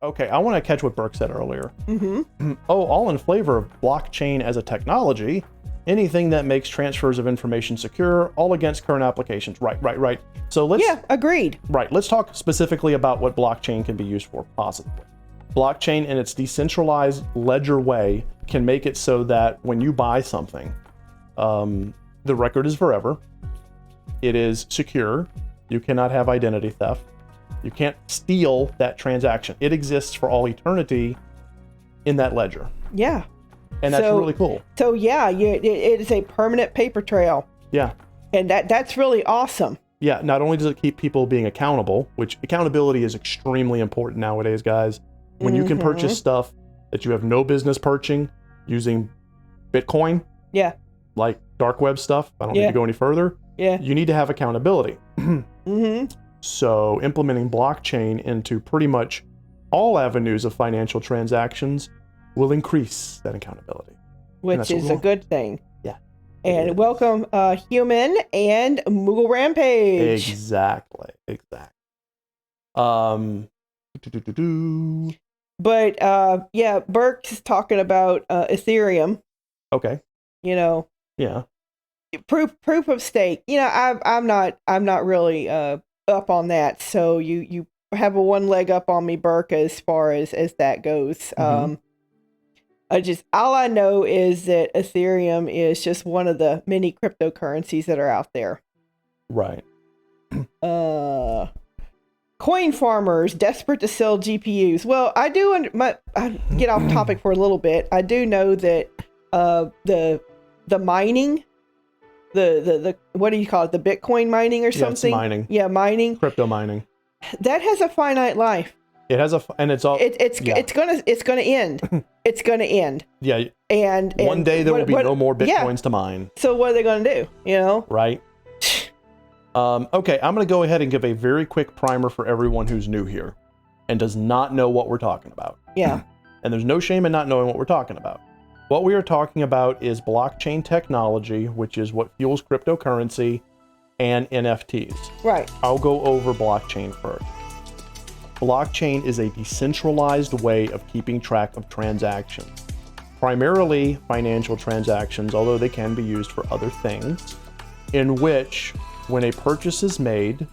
okay, I want to catch what Burke said earlier. Mm-hmm. Oh, all in favor of blockchain as a technology. Anything that makes transfers of information secure, all against current applications. Right. So let's... Yeah, agreed. Right, let's talk specifically about what blockchain can be used for positively. Blockchain in its decentralized ledger way can make it so that when you buy something, the record is forever. It is secure. You cannot have identity theft. You can't steal that transaction. It exists for all eternity in that ledger. Yeah. And that's really cool. So yeah, it is a permanent paper trail. Yeah. And that's really awesome. Yeah, not only does it keep people being accountable, which accountability is extremely important nowadays, guys. When you can purchase stuff that you have no business purchasing using Bitcoin, yeah, like dark web stuff, I don't need to go any further. Yeah. You need to have accountability. So implementing blockchain into pretty much all avenues of financial transactions will increase that accountability. Which is a good thing. Yeah. And welcome Human and Moogle Rampage. Exactly. But yeah, Burke's talking about Ethereum. Okay. You know. Yeah. Proof of stake. You know, I'm not really up on that. So you have a one leg up on me, Burke, as far as that goes. All I know is that Ethereum is just one of the many cryptocurrencies that are out there. Right. Coin farmers desperate to sell GPUs. Well, I do. I get off topic for a little bit. I do know that the mining, the what do you call it? The Bitcoin mining or something? Yeah, it's mining. Yeah, mining. Crypto mining. That has a finite life. It has and it's all. It's gonna end. It's gonna end. Yeah. And one day there will be no more Bitcoins to mine. So what are they gonna do? You know? Right. Okay, I'm going to go ahead and give a very quick primer for everyone who's new here and does not know what we're talking about. Yeah. And there's no shame in not knowing what we're talking about. What we are talking about is blockchain technology, which is what fuels cryptocurrency and NFTs. Right. I'll go over blockchain first. Blockchain is a decentralized way of keeping track of transactions, primarily financial transactions, although they can be used for other things, in which when a purchase is made,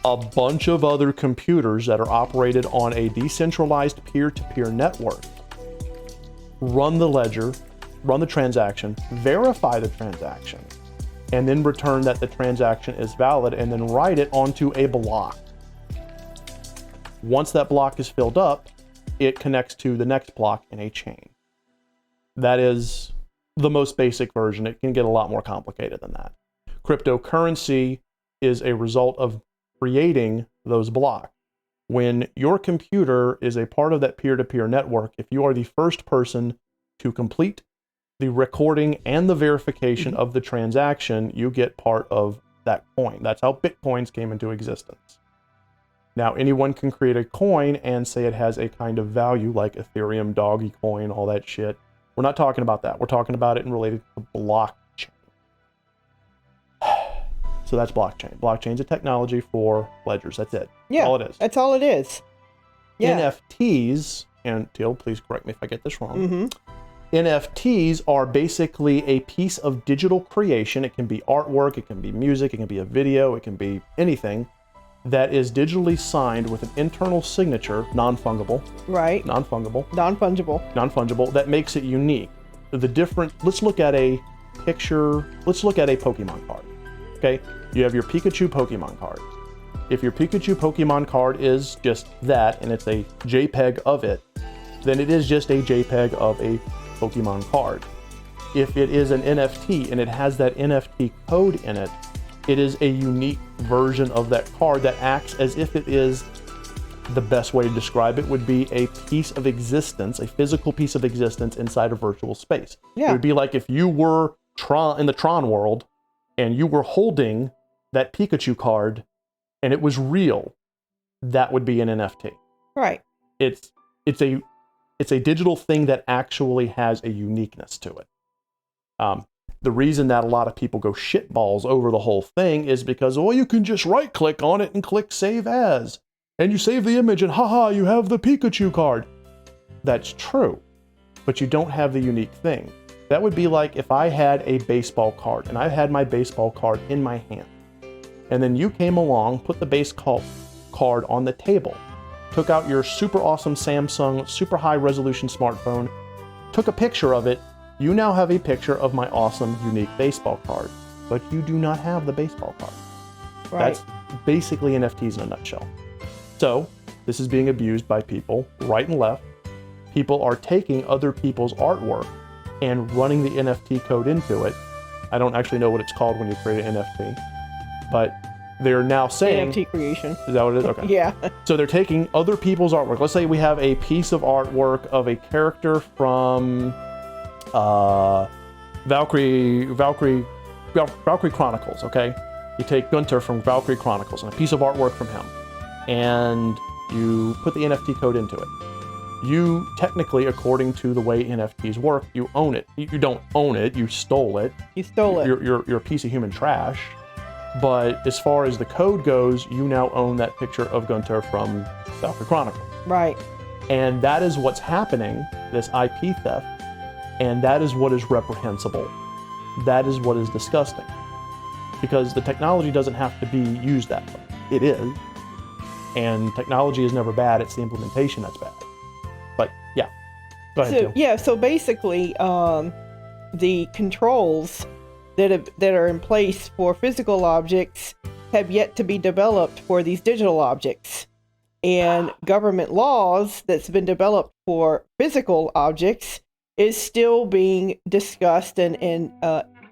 a bunch of other computers that are operated on a decentralized peer-to-peer network run the ledger, run the transaction, verify the transaction, and then return that the transaction is valid and then write it onto a block. Once that block is filled up, it connects to the next block in a chain. That is the most basic version. It can get a lot more complicated than that. Cryptocurrency is a result of creating those blocks. When your computer is a part of that peer-to-peer network, if you are the first person to complete the recording and the verification of the transaction, you get part of that coin. That's how Bitcoins came into existence. Now, anyone can create a coin and say it has a kind of value like Ethereum, Doggy Coin, all that shit. We're not talking about that. We're talking about it in related to blockchain. So that's blockchain. Blockchain's a technology for ledgers. That's it. Yeah, that's all it is. That's all it is. Yeah. NFTs, and Teal, please correct me if I get this wrong. NFTs are basically a piece of digital creation. It can be artwork, it can be music, it can be a video, it can be anything that is digitally signed with an internal signature, non-fungible. Right. Non-fungible. Non-fungible. Non-fungible. That makes it unique. Let's look at a Pokemon card. Okay, you have your Pikachu Pokemon card. If your Pikachu Pokemon card is just that, and it's a JPEG of it, then it is just a JPEG of a Pokemon card. If it is an NFT and it has that NFT code in it, it is a unique version of that card that acts as if it is, the best way to describe it would be a piece of existence, a physical piece of existence inside a virtual space. Yeah. It would be like if you were in the Tron world, and you were holding that Pikachu card and it was real, that would be an NFT. Right. It's a digital thing that actually has a uniqueness to it. The reason that a lot of people go shitballs over the whole thing is because, you can just right click on it and click save as. and you save the image and haha, you have the Pikachu card. That's true, but you don't have the unique thing. That would be like if I had a baseball card and I had my baseball card in my hand, and then you came along, put the baseball card on the table, took out your super awesome Samsung super high resolution smartphone, took a picture of it. You now have a picture of my awesome unique baseball card, but you do not have the baseball card. Right. That's basically NFTs in a nutshell. So this is being abused by people right and left. People are taking other people's artwork and running the NFT code into it. I don't actually know what it's called when you create an NFT, but they're now saying... NFT creation. Is that what it is? Okay. Yeah. So they're taking other people's artwork. Let's say we have a piece of artwork of a character from Valkyrie Chronicles, okay? You take Gunter from Valkyrie Chronicles and a piece of artwork from him, and you put the NFT code into it. You technically, according to the way NFTs work, you own it. You don't own it, you stole it. You stole it. You're a piece of human trash. But as far as the code goes, you now own that picture of Gunter from Valkyrie Chronicles. Right. And that is what's happening, this IP theft, and that is what is reprehensible. That is what is disgusting. Because the technology doesn't have to be used that way. It is. And technology is never bad, it's the implementation that's bad. But yeah, go ahead, Jill. Yeah, so basically, the controls that are in place for physical objects have yet to be developed for these digital objects. And government laws that's been developed for physical objects is still being discussed and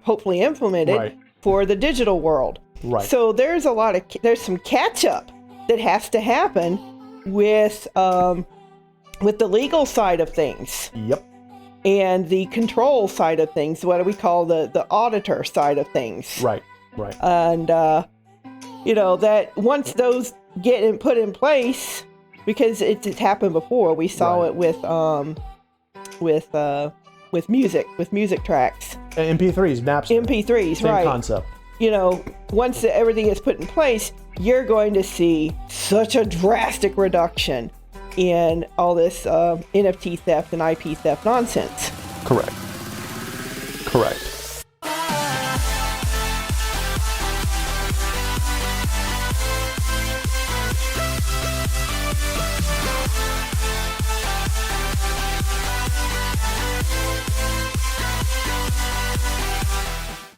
hopefully implemented for the digital world. Right. So there's some catch up that has to happen with the legal side of things. Yep. And the control side of things, what do we call the auditor side of things. Right. And, that once those get put in place, because it's happened before, we saw it with music tracks. MP3s, Napster. MP3s, Same concept. Once everything is put in place, you're going to see such a drastic reduction in all this NFT theft and IP theft nonsense. Correct.